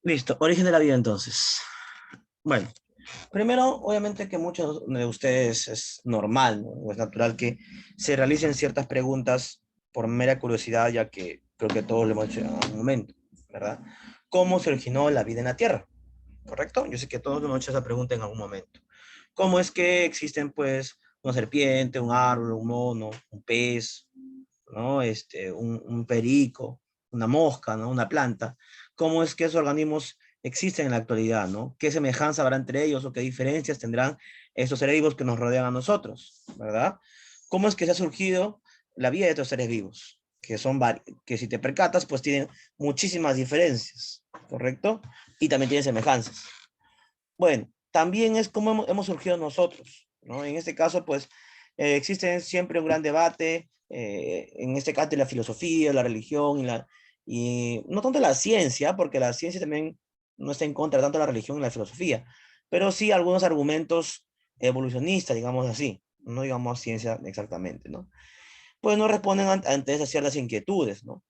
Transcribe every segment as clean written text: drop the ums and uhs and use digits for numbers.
Listo, origen de la vida entonces. Bueno, primero, obviamente que muchos de ustedes es normal, ¿no? O es natural que se realicen ciertas preguntas por mera curiosidad, ya que creo que todos lo hemos hecho en algún momento, ¿verdad? ¿Cómo se originó la vida en la Tierra? ¿Correcto? Yo sé que todos lo hemos hecho esa pregunta en algún momento. ¿Cómo es que existen, pues, una serpiente, un árbol, un mono, un pez, ¿no? Un perico, una mosca, ¿no? Una planta. ¿Cómo es que esos organismos existen en la actualidad, ¿no? ¿Qué semejanza habrá entre ellos o qué diferencias tendrán estos seres vivos que nos rodean a nosotros, ¿verdad? ¿Cómo es que se ha surgido la vida de estos seres vivos? Que si te percatas, pues tienen muchísimas diferencias, ¿correcto? Y también tienen semejanzas. Bueno, también es como hemos surgido nosotros, ¿no? En este caso, pues, existe siempre un gran debate, en este caso de la filosofía, la religión y no tanto la ciencia, porque la ciencia también no está en contra tanto de la religión y la filosofía, pero sí algunos argumentos evolucionistas, digamos así, no digamos ciencia exactamente, ¿no? Pues no responden ante esas ciertas inquietudes, ¿no?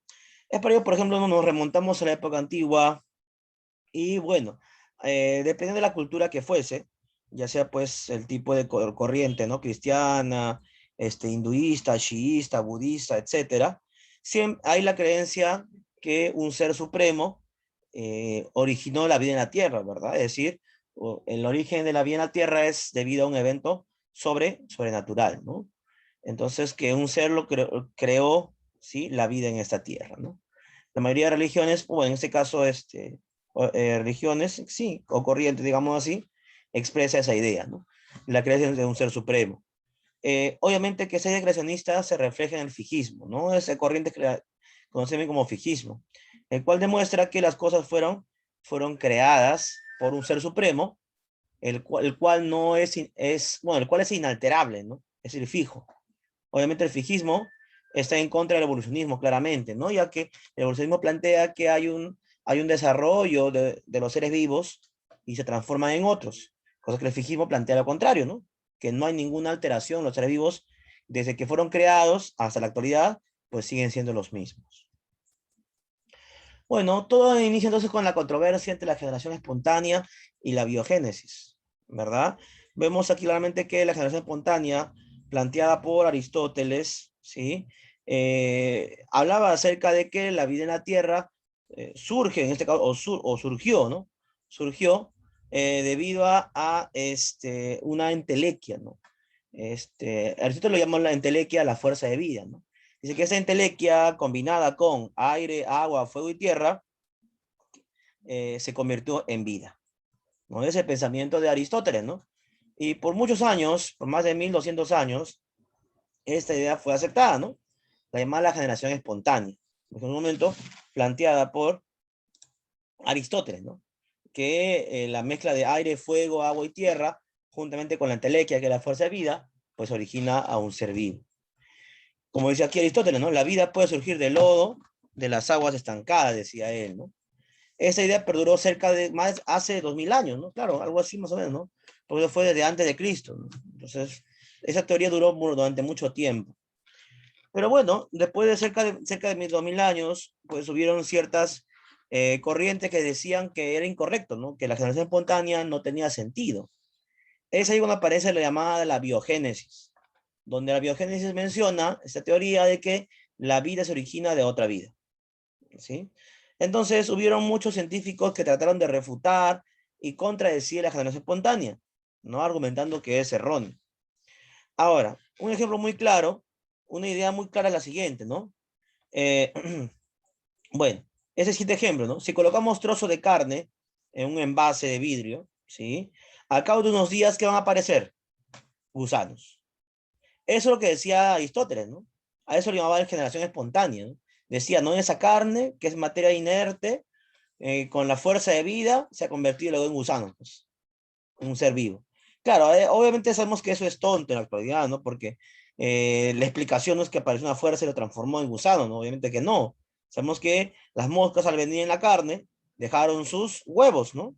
Es por ello, por ejemplo, nos remontamos a la época antigua, y bueno, dependiendo de la cultura que fuese, ya sea pues el tipo de corriente, ¿no? Cristiana, hinduista, shiísta, budista, etcétera, siempre hay la creencia que un ser supremo originó la vida en la tierra, ¿verdad? Es decir, el origen de la vida en la tierra es debido a un evento sobrenatural, ¿no? Entonces, que un ser creó, ¿sí? La vida en esta tierra, ¿no? La mayoría de religiones, o en este caso, religiones, sí, o corrientes, digamos así, expresa esa idea, ¿no? La creencia de un ser supremo. Obviamente que esa idea creacionista se refleja en el fijismo, ¿no? Esa corriente conocida como fijismo, el cual demuestra que las cosas fueron creadas por un ser supremo, el cual no bueno, el cual es inalterable, ¿no? Es decir, fijo. Obviamente el fijismo está en contra del evolucionismo, claramente, ¿no? Ya que el evolucionismo plantea que hay un desarrollo de los seres vivos y se transforman en otros, cosa que el fijismo plantea lo contrario, ¿no? Que no hay ninguna alteración, los seres vivos, desde que fueron creados hasta la actualidad, pues siguen siendo los mismos. Bueno, todo inicia entonces con la controversia entre la generación espontánea y la biogénesis, ¿verdad? Vemos aquí claramente que la generación espontánea, planteada por Aristóteles, ¿sí? Hablaba acerca de que la vida en la Tierra surge, en este caso, o surgió, ¿no? Surgió debido a una entelequia, ¿no? Aristóteles lo llamó la entelequia la fuerza de vida, ¿no? Dice que esa entelequia combinada con aire, agua, fuego y tierra se convirtió en vida, ¿no? Ese pensamiento de Aristóteles, ¿no? Y por muchos años, por más de 1200 años, esta idea fue aceptada, ¿no? La llamada generación espontánea, en un momento planteada por Aristóteles, ¿no? Que la mezcla de aire, fuego, agua y tierra, juntamente con la entelequia, que es la fuerza de vida, pues origina a un ser vivo. Como decía aquí Aristóteles, ¿no? La vida puede surgir del lodo, de las aguas estancadas, decía él, ¿no? Esa idea perduró cerca de más hace 2000 años, ¿no? Claro, algo así más o menos, ¿no? Porque fue desde antes de Cristo, ¿no? Entonces, esa teoría duró durante mucho tiempo. Pero bueno, después de cerca de 2000 años, pues hubieron ciertas corrientes que decían que era incorrecto, ¿no? Que la generación espontánea no tenía sentido. Es ahí cuando aparece la llamada de la biogénesis, donde la biogénesis menciona esta teoría de que la vida se origina de otra vida, ¿sí? Entonces hubieron muchos científicos que trataron de refutar y contradecir la generación espontánea, no argumentando que es erróneo. Ahora, un ejemplo muy claro, una idea muy clara es la siguiente, ¿no? Eh, bueno, ese siguiente ejemplo, ¿no? Si colocamos trozo de carne en un envase de vidrio, ¿sí? Al cabo de unos días, ¿qué van a aparecer? Gusanos. Eso es lo que decía Aristóteles, ¿no? A eso le llamaba la generación espontánea, ¿no? Decía, no, esa carne, que es materia inerte, con la fuerza de vida, se ha convertido luego en gusano, pues, en un ser vivo. Claro, obviamente sabemos que eso es tonto en la actualidad, ¿no? Porque la explicación no es que apareció una fuerza y lo transformó en gusano, ¿no? Obviamente que no. Sabemos que las moscas al venir en la carne dejaron sus huevos, ¿no?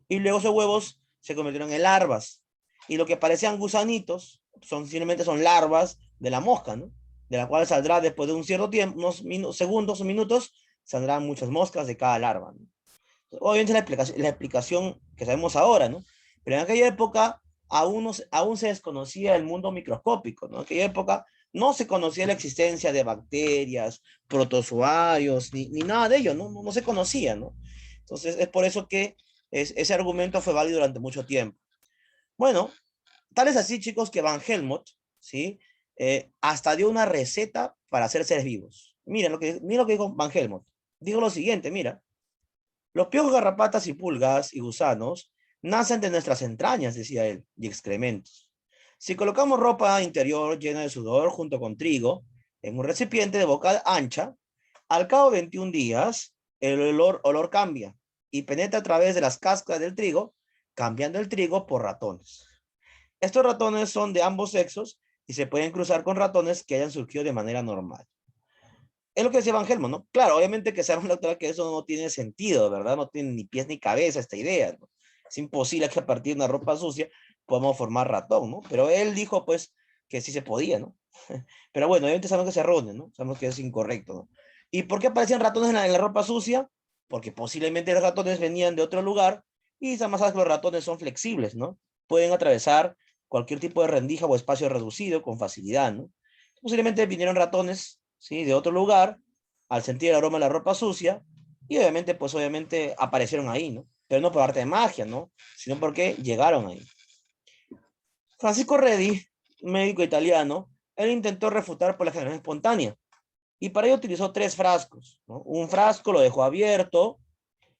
Y luego esos huevos se convirtieron en larvas. Y lo que parecían gusanitos simplemente son larvas de la mosca, ¿no? De la cual saldrá después de un cierto tiempo, unos segundos o minutos, saldrán muchas moscas de cada larva, ¿no? Obviamente la explicación que sabemos ahora, ¿no? Pero en aquella época aún se desconocía el mundo microscópico, ¿no? En aquella época no se conocía la existencia de bacterias, protozoarios, ni nada de ello, no se conocía, ¿no? Entonces es por eso que ese argumento fue válido durante mucho tiempo. Bueno, tal es así, chicos, que Van Helmont, ¿sí? Hasta dio una receta para hacer seres vivos. Miren lo que dijo Van Helmont. Dijo lo siguiente, mira. Los piojos, garrapatas y pulgas y gusanos nacen de nuestras entrañas, decía él, y excrementos. Si colocamos ropa interior llena de sudor junto con trigo en un recipiente de boca ancha, al cabo de 21 días, el olor cambia y penetra a través de las cáscaras del trigo, cambiando el trigo por ratones. Estos ratones son de ambos sexos y se pueden cruzar con ratones que hayan surgido de manera normal. Es lo que decía Van Helmont, ¿no? Claro, obviamente que sabemos la doctora que eso no tiene sentido, ¿verdad? No tiene ni pies ni cabeza esta idea, ¿no? Es imposible que a partir de una ropa sucia podamos formar ratón, ¿no? Pero él dijo, pues, que sí se podía, ¿no? Pero bueno, obviamente sabemos que es erróneo, ¿no? Sabemos que es incorrecto, ¿no? ¿Y por qué aparecían ratones en la ropa sucia? Porque posiblemente los ratones venían de otro lugar y además sabes que los ratones son flexibles, ¿no? Pueden atravesar cualquier tipo de rendija o espacio reducido con facilidad, ¿no? Posiblemente vinieron ratones, ¿sí? De otro lugar, al sentir el aroma de la ropa sucia, y obviamente, pues obviamente aparecieron ahí, ¿no? Pero no por arte de magia, ¿no? Sino porque llegaron ahí. Francisco Redi, médico italiano, él intentó refutar por la generación espontánea, y para ello utilizó 3 frascos, ¿no? Un frasco lo dejó abierto,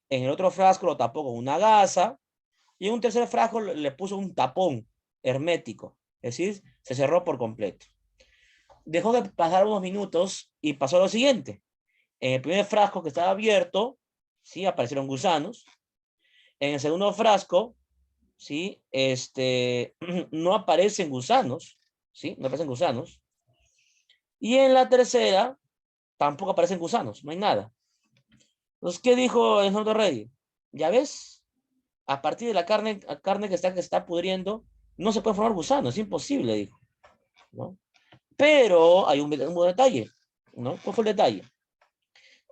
en el otro frasco lo tapó con una gasa, y en un tercer frasco le puso un tapón hermético, es decir, se cerró por completo. Dejó de pasar unos minutos y pasó lo siguiente. En el primer frasco que estaba abierto, ¿sí? Aparecieron gusanos. En el segundo frasco, ¿sí? No aparecen gusanos, ¿sí? No aparecen gusanos. Y en la tercera, tampoco aparecen gusanos, no hay nada. Entonces, ¿qué dijo el señor Rey? Ya ves, a partir de la carne que está pudriendo, no se puede formar gusanos, es imposible, dijo, ¿no? Pero hay un buen detalle, ¿no? ¿Cuál fue el detalle?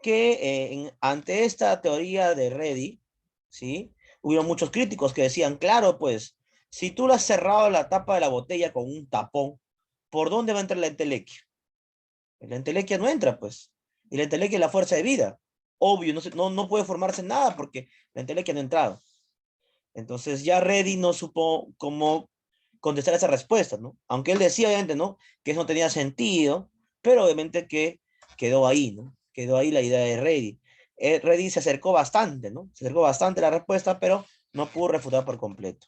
Que ante esta teoría de Reddy, ¿sí? Hubieron muchos críticos que decían, claro, pues, si tú le has cerrado la tapa de la botella con un tapón, ¿por dónde va a entrar la entelequia? La entelequia no entra, pues. Y la entelequia es la fuerza de vida. Obvio, no puede formarse nada porque la entelequia no ha entrado. Entonces ya Reddy no supo cómo contestar esa respuesta, ¿no? Aunque él decía, obviamente, ¿no? Que eso no tenía sentido, pero obviamente que quedó ahí, ¿no? Quedó ahí la idea de Reddy. Reddy se acercó bastante, ¿no? Se acercó bastante a la respuesta, pero no pudo refutar por completo.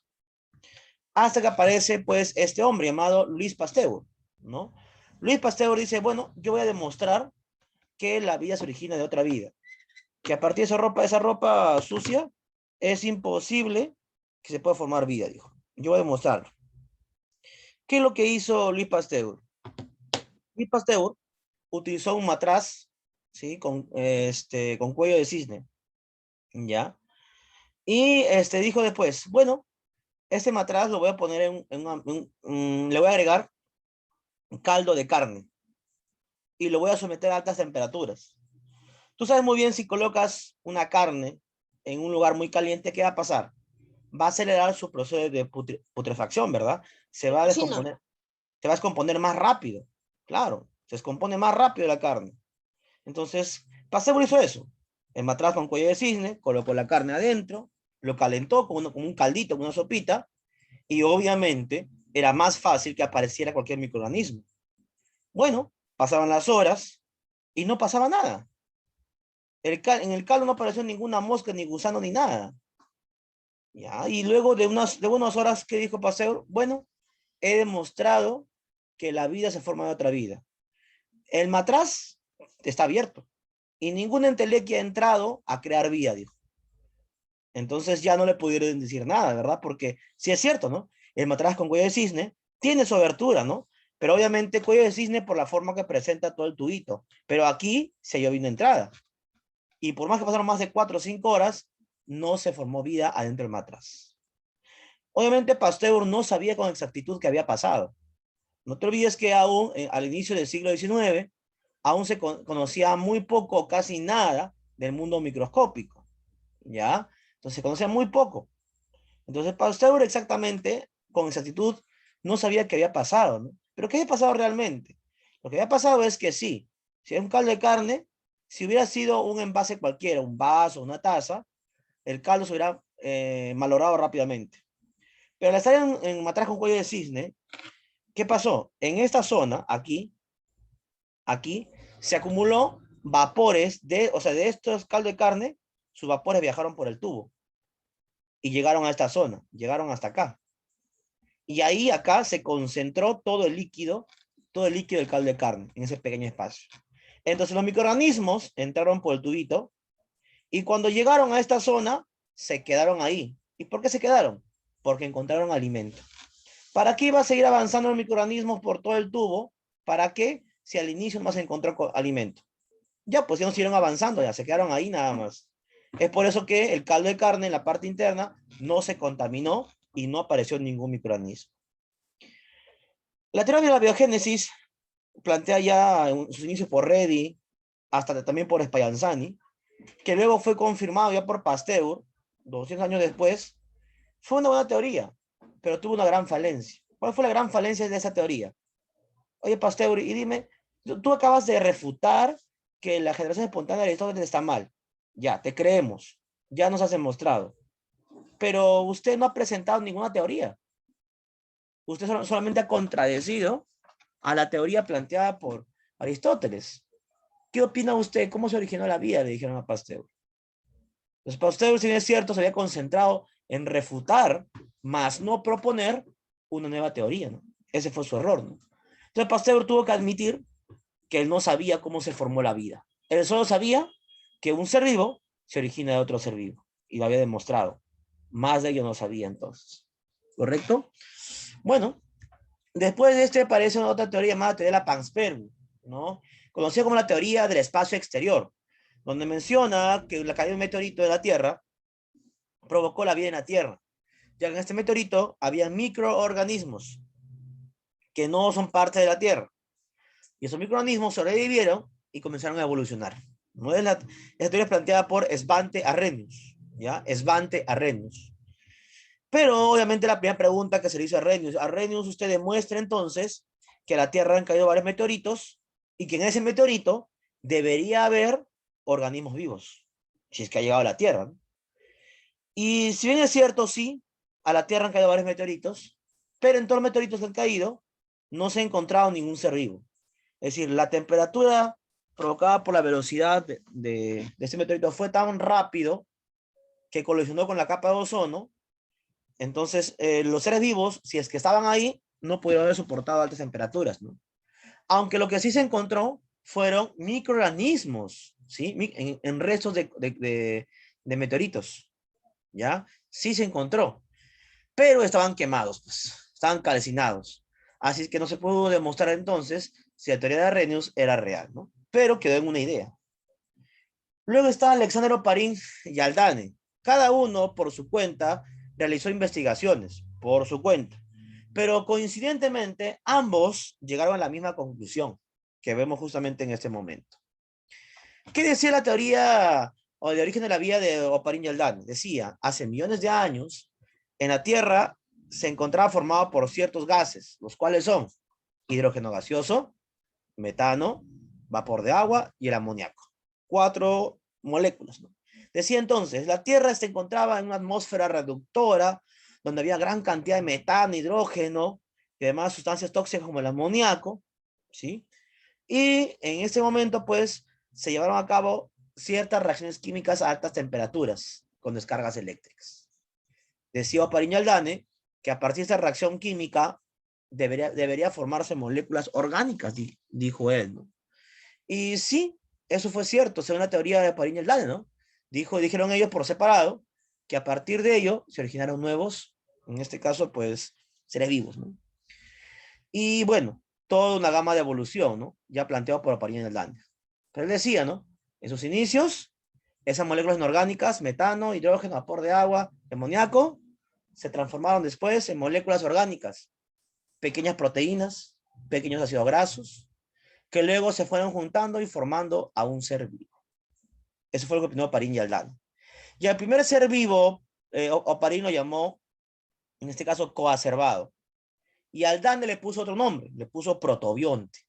Hasta que aparece, pues, este hombre llamado Luis Pasteur, ¿no? Luis Pasteur dice, bueno, yo voy a demostrar que la vida se origina de otra vida, que a partir de esa ropa sucia, es imposible que se pueda formar vida, dijo. Yo voy a demostrarlo. ¿Qué es lo que hizo Luis Pasteur? Luis Pasteur utilizó un matraz, ¿sí? Con cuello de cisne, ¿ya? Y dijo después, bueno, este matraz lo voy a poner le voy a agregar un caldo de carne y lo voy a someter a altas temperaturas. Tú sabes muy bien si colocas una carne en un lugar muy caliente, ¿qué va a pasar? Va a acelerar su proceso de putrefacción, ¿verdad? Se va a Sí, no. descomponer, se va a descomponer más rápido. Claro, se descompone más rápido la carne. Entonces, Pasteur hizo eso. El matraz con cuello de cisne, colocó la carne adentro, lo calentó con un caldito, con una sopita, y obviamente era más fácil que apareciera cualquier microorganismo. Bueno, pasaban las horas y no pasaba nada. En el caldo no apareció ninguna mosca, ni gusano, ni nada. ¿Ya? Y luego de unas horas, ¿qué dijo Pasteur? Bueno, he demostrado que la vida se forma de otra vida. El matraz está abierto y ninguna entelequia ha entrado a crear vida, dijo. Entonces ya no le pudieron decir nada, ¿verdad? Porque sí es cierto, ¿no? El matraz con cuello de cisne tiene su abertura, ¿no? Pero obviamente cuello de cisne por la forma que presenta todo el tubito. Pero aquí se halló una entrada. Y por más que pasaron más de 4 o 5 horas, no se formó vida adentro del matraz. Obviamente Pasteur no sabía con exactitud qué había pasado. No te olvides que aún al inicio del siglo XIX, aún se conocía muy poco o casi nada del mundo microscópico. ¿ya? Entonces se conocía muy poco. Entonces Pasteur exactamente, con exactitud, no sabía qué había pasado, ¿no? Pero ¿qué había pasado realmente? Lo que había pasado es que sí, si es un caldo de carne, si hubiera sido un envase cualquiera, un vaso, una taza, el caldo se hubiera malogrado rápidamente. Pero al estar en Matraca con cuello de cisne, ¿qué pasó? En esta zona, aquí, se acumuló vapores o sea, de estos caldos de carne, sus vapores viajaron por el tubo y llegaron a esta zona, llegaron hasta acá. Y ahí acá se concentró todo el líquido del caldo de carne en ese pequeño espacio. Entonces los microorganismos entraron por el tubito y cuando llegaron a esta zona se quedaron ahí. ¿Y por qué se quedaron? Porque encontraron alimento. ¿Para qué iba a seguir avanzando los microorganismos por todo el tubo? ¿Para qué? Si al inicio no se encontró alimento. Ya, pues ya no siguieron avanzando, ya se quedaron ahí nada más. Es por eso que el caldo de carne en la parte interna no se contaminó y no apareció ningún microorganismo. La teoría de la biogénesis plantea ya en sus inicios por Redi, hasta también por Spallanzani, que luego fue confirmado ya por Pasteur, 200 años después. Fue una buena teoría, pero tuvo una gran falencia. ¿Cuál fue la gran falencia de esa teoría? Oye, Pasteur, y dime, tú acabas de refutar que la generación espontánea de Aristóteles está mal. Ya, te creemos. Ya nos has demostrado. Pero usted no ha presentado ninguna teoría. Usted solamente ha contradecido a la teoría planteada por Aristóteles. ¿Qué opina usted? ¿Cómo se originó la vida? Le dijeron a Pasteur. Entonces, Pasteur, si bien es cierto, se había concentrado en refutar, más no proponer una nueva teoría, ¿no? Ese fue su error, ¿no? Entonces, Pasteur tuvo que admitir que él no sabía cómo se formó la vida. Él solo sabía que un ser vivo se origina de otro ser vivo. Y lo había demostrado. Más de ello no sabía entonces. ¿Correcto? Bueno, después de este aparece una otra teoría llamada teoría de la Panspermia, ¿no? Conocida como la teoría del espacio exterior, donde menciona que la caída de un meteorito de la Tierra provocó la vida en la Tierra, ya que en este meteorito había microorganismos que no son parte de la Tierra, y esos microorganismos sobrevivieron y comenzaron a evolucionar. ¿No? Esa teoría es planteada por Svante Arrhenius, ¿ya? Svante Arrhenius. Pero obviamente la primera pregunta que se le hizo a Arrhenius, usted demuestra entonces que a la Tierra han caído varios meteoritos y que en ese meteorito debería haber organismos vivos, si es que ha llegado a la Tierra, ¿no? Y si bien es cierto, sí, a la Tierra han caído varios meteoritos, pero en todos los meteoritos que han caído no se ha encontrado ningún ser vivo. Es decir, la temperatura provocada por la velocidad de este meteorito fue tan rápido que colisionó con la capa de ozono. Entonces, los seres vivos, si es que estaban ahí, no pudieron haber soportado altas temperaturas, ¿no? Aunque lo que sí se encontró fueron microorganismos, ¿sí? En restos de meteoritos, ¿ya? Sí se encontró, pero estaban quemados, pues, estaban calcinados. Así es que no se pudo demostrar entonces si la teoría de Arrhenius era real, ¿no? Pero quedó en una idea. Luego está Alexander Oparin y Aldane. Cada uno, por su cuenta, realizó investigaciones, por su cuenta. Pero coincidentemente, ambos llegaron a la misma conclusión que vemos justamente en este momento. ¿Qué decía la teoría o el origen de la vida de Oparin y Aldane? Decía, hace millones de años, en la Tierra se encontraba formado por ciertos gases, los cuales son hidrógeno gaseoso, metano, vapor de agua y el amoníaco. 4 moléculas, ¿no? Decía entonces, la Tierra se encontraba en una atmósfera reductora, donde había gran cantidad de metano, hidrógeno y demás sustancias tóxicas como el amoníaco, ¿sí? Y en ese momento, pues, se llevaron a cabo ciertas reacciones químicas a altas temperaturas con descargas eléctricas. Decía Pariñaldane que a partir de esta reacción química debería formarse moléculas orgánicas, dijo él, ¿no? Y sí, eso fue cierto, según la teoría de Pariñaldane, ¿no? Dijeron ellos por separado que a partir de ello se originaron nuevos, en este caso, pues, seres vivos, ¿no? Y bueno, toda una gama de evolución, ¿no? Ya planteado por Pariñaldane. Pero él decía, ¿no? En sus inicios, esas moléculas inorgánicas, metano, hidrógeno, vapor de agua, amoníaco, se transformaron después en moléculas orgánicas, pequeñas proteínas, pequeños ácidos grasos, que luego se fueron juntando y formando a un ser vivo. Eso fue lo que opinó Parín y Aldana. Y al primer ser vivo, Oparín lo llamó, en este caso, coacervado. Y al Dane le puso otro nombre, le puso protobionte.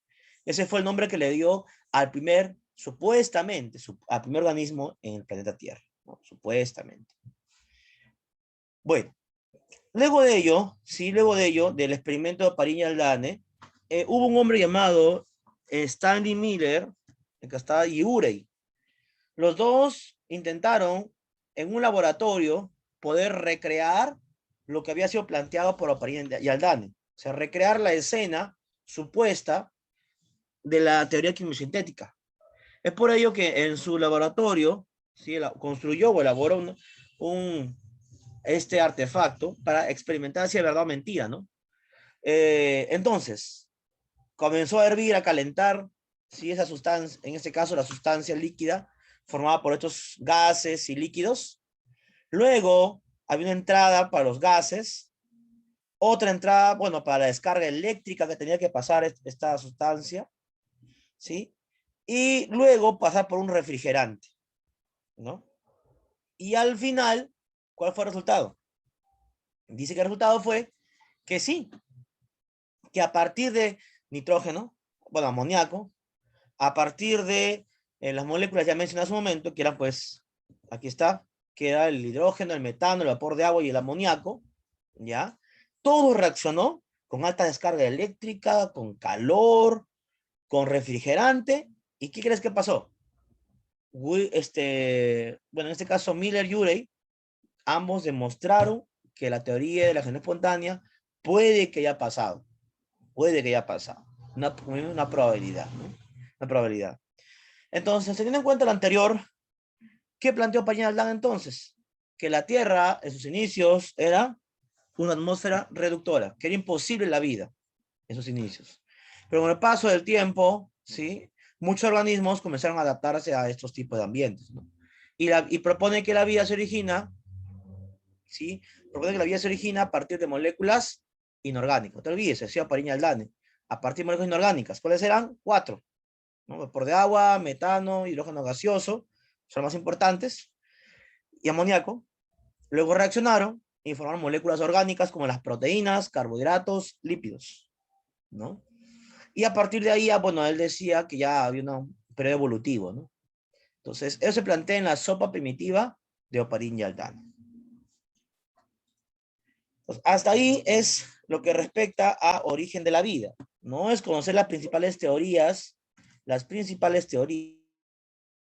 Ese fue el nombre que le dio al primer, supuestamente, al primer organismo en el planeta Tierra, ¿no? Supuestamente. Bueno, luego de ello, sí, luego de ello, del experimento de Oparín y Haldane, hubo un hombre llamado Stanley Miller, que estaba, y Urey. Los dos intentaron en un laboratorio poder recrear lo que había sido planteado por Oparín y Haldane. O sea, recrear la escena supuesta de la teoría quimiosintética. Es por ello que en su laboratorio, ¿sí?, construyó o elaboró este artefacto para experimentar si es verdad o mentira, ¿no? Entonces, comenzó a hervir, a calentar, ¿sí?, esa sustancia, en este caso la sustancia líquida, formada por estos gases y líquidos. Luego, había una entrada para los gases, otra entrada, bueno, para la descarga eléctrica que tenía que pasar esta sustancia, ¿sí? Y luego pasar por un refrigerante, ¿no? Y al final, ¿cuál fue el resultado? Dice que el resultado fue que sí, que a partir de nitrógeno, bueno, amoníaco, a partir de las moléculas ya mencionadas hace un momento, que eran pues, aquí está, que era el hidrógeno, el metano, el vapor de agua y el amoníaco, ¿ya? Todo reaccionó con alta descarga eléctrica, con calor, con refrigerante. ¿Y qué crees que pasó? Bueno, en este caso Miller y Urey, ambos demostraron que la teoría de la generación espontánea puede que haya pasado. Puede que haya pasado. Una probabilidad, ¿no? Una probabilidad. Entonces, teniendo en cuenta lo anterior, ¿qué planteó Pañal-Haldane entonces? Que la Tierra, en sus inicios, era una atmósfera reductora, que era imposible la vida en sus inicios. Pero con el paso del tiempo, ¿sí?, muchos organismos comenzaron a adaptarse a estos tipos de ambientes, ¿no? Y propone que la vida se origina, ¿sí? Propone que la vida se origina a partir de moléculas inorgánicas. No te olvides, decía Pañal-Haldane, a partir de moléculas inorgánicas. ¿Cuáles eran? 4, ¿no? Vapor de agua, metano, hidrógeno gaseoso, son los más importantes, y amoníaco. Luego reaccionaron y formaron moléculas orgánicas como las proteínas, carbohidratos, lípidos, ¿no? Y a partir de ahí, bueno, él decía que ya había un periodo evolutivo, ¿no? Entonces, eso se plantea en la sopa primitiva de Oparín y Haldane. Pues hasta ahí es lo que respecta a origen de la vida. No es conocer las principales teorías